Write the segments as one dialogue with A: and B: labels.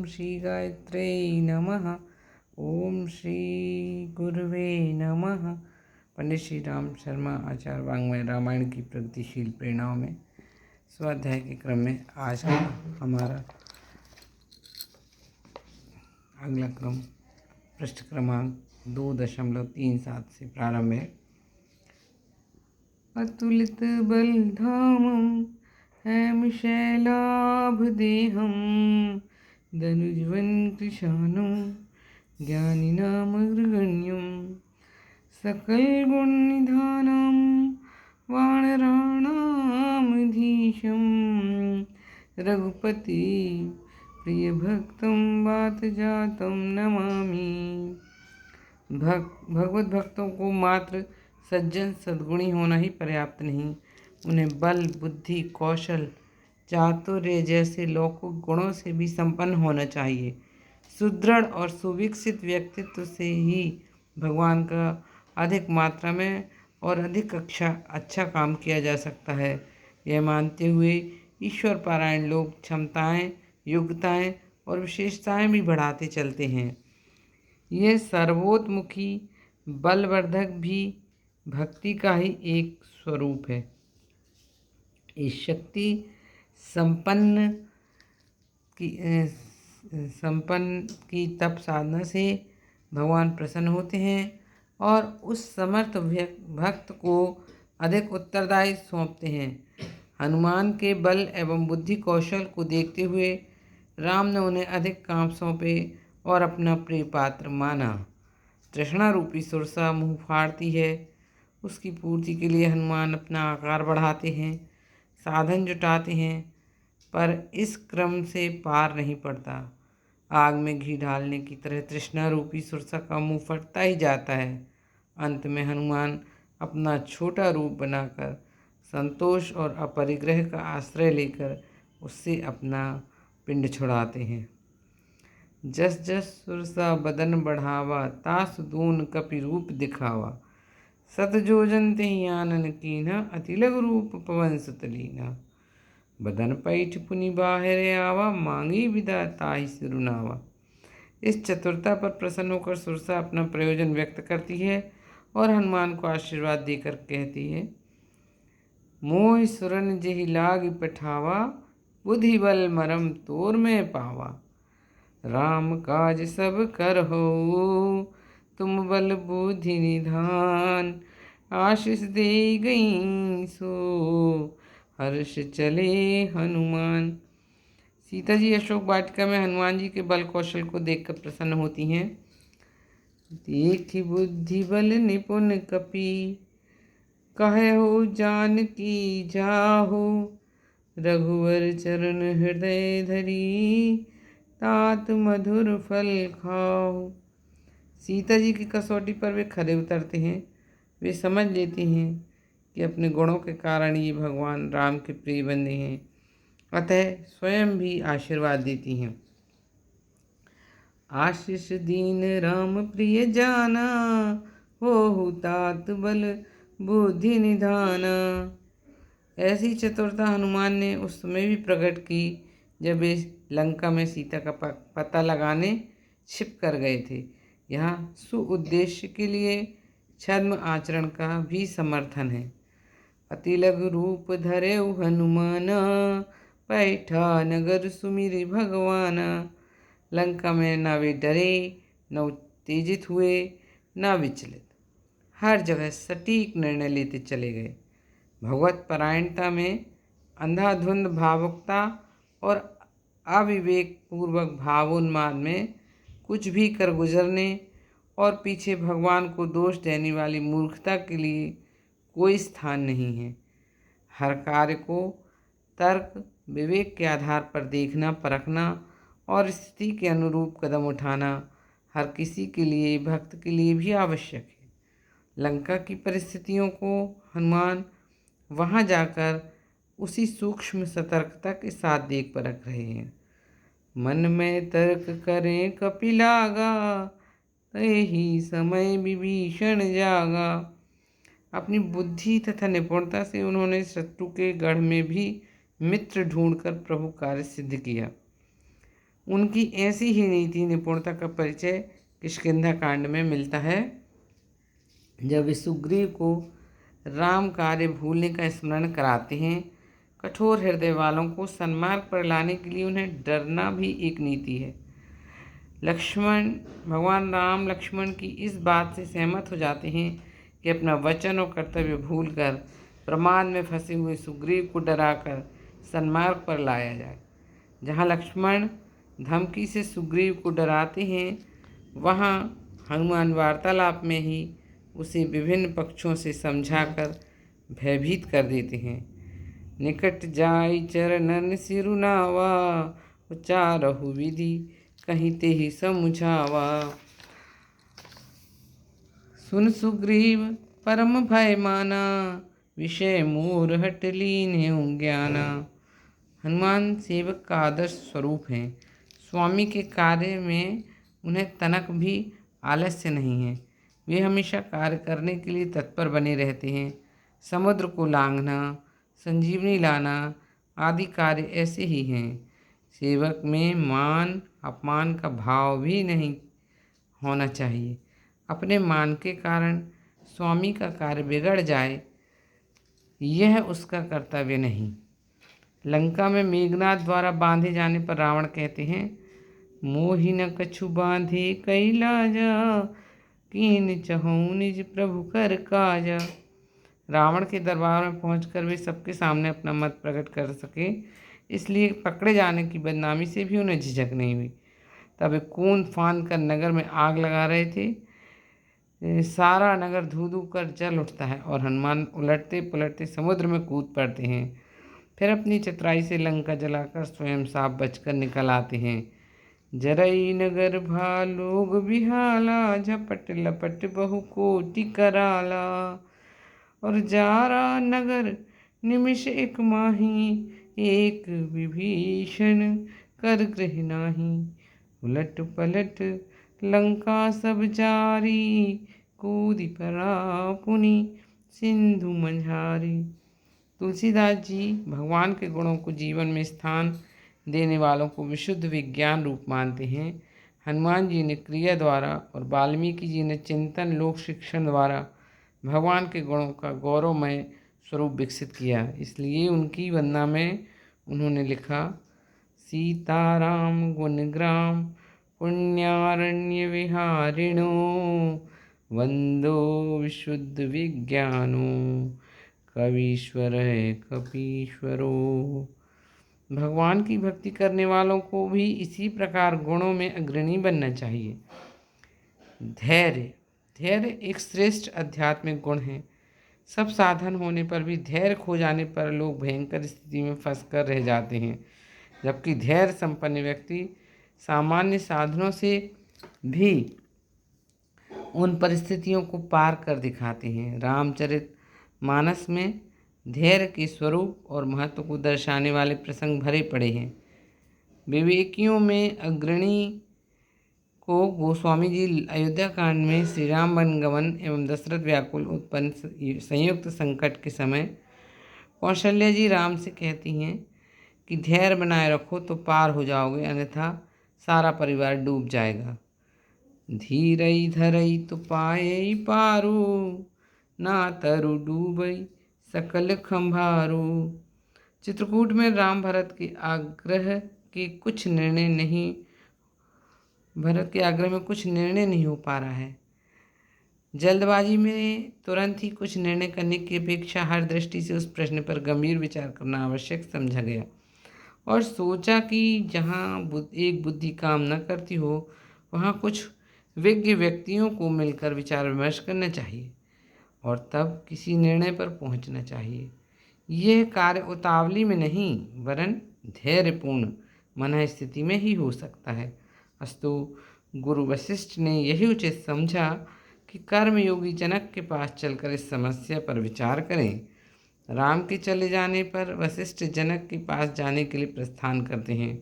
A: ओम श्री गायत्रे नमः। ओम श्री गुरुवे नमः। पंडित श्री राम शर्मा आचार्य वाङ्मय रामायण की प्रगतिशील प्रेरणाओं में स्वाध्याय के क्रम में आज का हमारा अगला क्रम पृष्ठ क्रमांक 2.37 से प्रारंभ है। अतुलित बलधामं हैमशैलाभ देहं धनुजवन कृशानं ज्ञानिनामग्रगण्यं सकल गुण निधानं वानराणामधीशं रघुपति प्रिय भक्तं वात जातं नमामि। भगवत भक्तों को मात्र सज्जन सद्गुणी होना ही पर्याप्त नहीं, उन्हें बल, बुद्धि, कौशल, चातुर्य जैसे लौकिक गुणों से भी संपन्न होना चाहिए। सुदृढ़ और सुविकसित व्यक्तित्व से ही भगवान का अधिक मात्रा में और अधिक अच्छा काम किया जा सकता है। यह मानते हुए ईश्वर पारायण लोग क्षमताएं, योग्यताएं और विशेषताएं भी बढ़ाते चलते हैं। यह सर्वोत्मुखी बलवर्धक भी भक्ति का ही एक स्वरूप है। इस शक्ति संपन्न की तप साधना से भगवान प्रसन्न होते हैं और उस समर्थ भक्त को अधिक उत्तरदायी सौंपते हैं। हनुमान के बल एवं बुद्धि कौशल को देखते हुए राम ने उन्हें अधिक काम सौंपे और अपना प्रिय पात्र माना। तृष्णा रूपी सुरसा मुँह फाड़ती है, उसकी पूर्ति के लिए हनुमान अपना आकार बढ़ाते हैं, साधन जुटाते हैं, पर इस क्रम से पार नहीं पड़ता। आग में घी डालने की तरह तृष्णा रूपी सुरसा का मुँह फटता ही जाता है। अंत में हनुमान अपना छोटा रूप बनाकर संतोष और अपरिग्रह का आश्रय लेकर उससे अपना पिंड छुड़ाते हैं। जस जस सुरसा बदन बढ़ावा, तास दून कपि रूप दिखावा। सत जोजन तेहि आनन कीन्हा, अति लघु रूप पवन सुत लीन्हा। बदन पैठ पुनि बाहिर आवा, मांगी विदा ताहि सिरुनावा। इस चतुरता पर प्रसन्न होकर सुरसा अपना प्रयोजन व्यक्त करती है और हनुमान को आशीर्वाद देकर कहती है, मोहि सुरन जेहि लाग पठावा, बुद्धि बल मरम तोर में पावा। राम काज सब करहु, तुम बल बुद्धि निधान। आशीष दे गई सो, हर्ष चले हनुमान। सीता जी अशोक वाटिका में हनुमान जी के बल कौशल को देखकर प्रसन्न होती हैं। देखी बुद्धि बल निपुण कपि, कहु जानकी जाहु। रघुवर चरण हृदय धरी, तात मधुर फल खाओ। सीता जी की कसौटी पर वे खरे उतरते हैं। वे समझ लेते हैं कि अपने गुणों के कारण ये भगवान राम के प्रिय बंदे हैं, अतः स्वयं भी आशीर्वाद देती हैं। आशीष दीन राम प्रिय जाना, होहु तात बल बुद्धि निधाना। ऐसी चतुरता हनुमान ने उस समय भी प्रकट की जब वे लंका में सीता का पता लगाने छिप कर गए थे। यहाँ सुउद्देश्य के लिए छद्म आचरण का भी समर्थन है। अति लघु रूप धरे हनुमान, पैठा नगर सुमिरि भगवान। लंका में न वे डरे, न उत्तेजित हुए, न विचलित, हर जगह सटीक निर्णय लेते चले गए। भगवत परायणता में अंधाधुंध भावुकता और अविवेक पूर्वक भावोन्माद में कुछ भी कर गुजरने और पीछे भगवान को दोष देने वाली मूर्खता के लिए कोई स्थान नहीं है। हर कार्य को तर्क विवेक के आधार पर देखना, परखना और स्थिति के अनुरूप कदम उठाना हर किसी के लिए, भक्त के लिए भी आवश्यक है। लंका की परिस्थितियों को हनुमान वहाँ जाकर उसी सूक्ष्म सतर्कता के साथ देख परख रहे हैं। मन में तर्क करें कपिलागा, तहि समय विभीषण जागा। अपनी बुद्धि तथा निपुणता से उन्होंने शत्रु के गढ़ में भी मित्र ढूंढकर प्रभु कार्य सिद्ध किया। उनकी ऐसी ही नीति निपुणता का परिचय किष्किंधा कांड में मिलता है, जब वे सुग्रीव को राम कार्य भूलने का स्मरण कराते हैं। कठोर हृदय वालों को सन्मार्ग पर लाने के लिए उन्हें डरना भी एक नीति है। भगवान राम लक्ष्मण की इस बात से सहमत हो जाते हैं कि अपना वचन और कर्तव्य भूलकर प्रमाद में फंसे हुए सुग्रीव को डराकर सन्मार्ग पर लाया जाए। जहाँ लक्ष्मण धमकी से सुग्रीव को डराते हैं, वहाँ हनुमान वार्तालाप में ही उसे विभिन्न पक्षों से समझाकर भयभीत कर देते हैं। निकट जाई चरणन सिरुनावा, उचारहु विधि कहीं ते ही समुझावा। सुन सुग्रीव परम भय माना, विषय मोर हट लीन्ह ज्ञाना। हनुमान सेवक का आदर्श स्वरूप हैं। स्वामी के कार्य में उन्हें तनक भी आलस्य नहीं है। वे हमेशा कार्य करने के लिए तत्पर बने रहते हैं। समुद्र को लांघना, संजीवनी लाना आदि कार्य ऐसे ही हैं। सेवक में मान अपमान का भाव भी नहीं होना चाहिए। अपने मान के कारण स्वामी का कार्य बिगड़ जाए, यह उसका कर्तव्य नहीं। लंका में मेघनाद द्वारा बांधे जाने पर रावण कहते हैं, मोहि न कछु बांधे कैलाजा, कीन चहु निज प्रभु कर काजा। रावण के दरबार में पहुंचकर वे सबके सामने अपना मत प्रकट कर सके, इसलिए पकड़े जाने की बदनामी से भी उन्हें झिझक नहीं हुई। तब वे कूद फांद कर नगर में आग लगा रहे थे। सारा नगर धू धू कर जल उठता है और हनुमान उलटते पुलटते समुद्र में कूद पड़ते हैं। फिर अपनी चतुराई से लंका जलाकर स्वयं साफ बचकर निकल आते हैं। जरई नगर भालोग बिहाला, झपट लपट बहु कोटि कराला। और जारा नगर निमिष एक माही, एक विभीषण कर गृह नाही। उलट पलट लंका सब जारी, कूदि परा पुनि सिंधु मंझारी। तुलसीदास जी भगवान के गुणों को जीवन में स्थान देने वालों को विशुद्ध विज्ञान रूप मानते हैं। हनुमान जी ने क्रिया द्वारा और वाल्मीकि जी ने चिंतन लोक शिक्षण द्वारा भगवान के गुणों का गौरवमय स्वरूप विकसित किया। इसलिए उनकी वंदना में उन्होंने लिखा, सीताराम गुणग्राम पुण्यारण्य विहारिणो, वंदो विशुद्ध विज्ञानो, कवीश्वर है कपीश्वरो। भगवान की भक्ति करने वालों को भी इसी प्रकार गुणों में अग्रणी बनना चाहिए। धैर्य एक श्रेष्ठ आध्यात्मिक गुण है। सब साधन होने पर भी धैर्य खो जाने पर लोग भयंकर स्थिति में फंस कर रह जाते हैं, जबकि धैर्य संपन्न व्यक्ति सामान्य साधनों से भी उन परिस्थितियों को पार कर दिखाते हैं। रामचरित मानस में धैर्य के स्वरूप और महत्व को दर्शाने वाले प्रसंग भरे पड़े हैं। विवेकियों में अग्रणी को गोस्वामी जी अयोध्या कांड में श्री राम वनगमन एवं दशरथ व्याकुल उत्पन्न संयुक्त संकट के समय कौशल्या जी राम से कहती हैं कि धैर्य बनाए रखो तो पार हो जाओगे, अन्यथा सारा परिवार डूब जाएगा। धीरई धरई तो पाए पारो, ना तरु डूबई सकल खंभारो। चित्रकूट में राम भरत के आग्रह कुछ निर्णय नहीं हो पा रहा है। जल्दबाजी में तुरंत ही कुछ निर्णय करने की अपेक्षा हर दृष्टि से उस प्रश्न पर गंभीर विचार करना आवश्यक समझा गया और सोचा कि जहाँ एक बुद्धि काम न करती हो, वहाँ कुछ विज्ञ व्यक्तियों को मिलकर विचार विमर्श करना चाहिए और तब किसी निर्णय पर पहुँचना चाहिए। यह कार्य उतावली में नहीं वरन धैर्यपूर्ण मन स्थिति में ही हो सकता है। अस्तु गुरु वशिष्ठ ने यही उचित समझा कि कर्मयोगी जनक के पास चलकर इस समस्या पर विचार करें। राम के चले जाने पर वशिष्ठ जनक के पास जाने के लिए प्रस्थान करते हैं।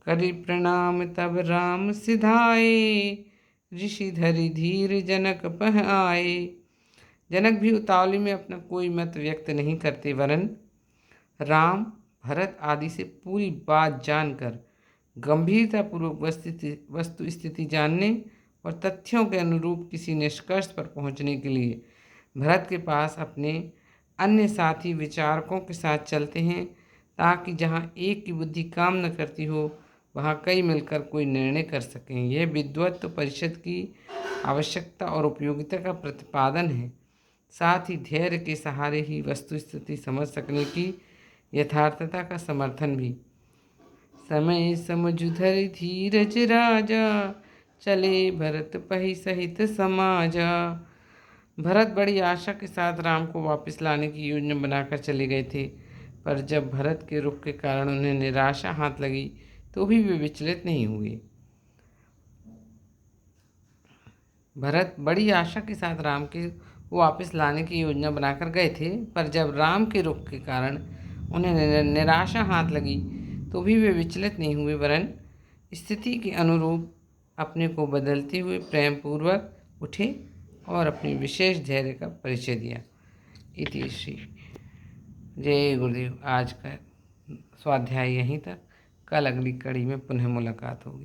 A: करि प्रणाम तब राम सिधाए, ऋषि धरि धीर जनक पह आए। जनक भी उतावली में अपना कोई मत व्यक्त नहीं करते वरन राम भरत आदि से पूरी बात जानकर गंभीरतापूर्वक वस्तु स्थिति जानने और तथ्यों के अनुरूप किसी निष्कर्ष पर पहुंचने के लिए भरत के पास अपने अन्य साथी विचारकों के साथ चलते हैं, ताकि जहां एक की बुद्धि काम न करती हो वहां कई मिलकर कोई निर्णय कर सकें। यह विद्वत्व परिषद की आवश्यकता और उपयोगिता का प्रतिपादन है, साथ ही धैर्य के सहारे ही वस्तु स्थिति समझ सकने की यथार्थता का समर्थन भी। समय समझु धरि धीरज राजा, चले भरत पहि सहित समाजा। भरत बड़ी आशा के साथ राम को वापस लाने की योजना बनाकर चले गए थे, पर जब भरत के रुख के कारण उन्हें निराशा हाथ लगी तो भी वे विचलित नहीं हुए। भरत बड़ी आशा के साथ राम के वापस लाने की योजना बनाकर गए थे, पर जब राम के रुख के कारण उन्हें निराशा हाथ लगी तो भी वे विचलित नहीं हुए, वरन स्थिति के अनुरूप अपने को बदलते हुए प्रेम पूर्वक उठे और अपनी विशेष धैर्य का परिचय दिया। इति श्री। जय गुरुदेव। आज का स्वाध्याय यहीं तक। कल अगली कड़ी में पुनः मुलाकात होगी।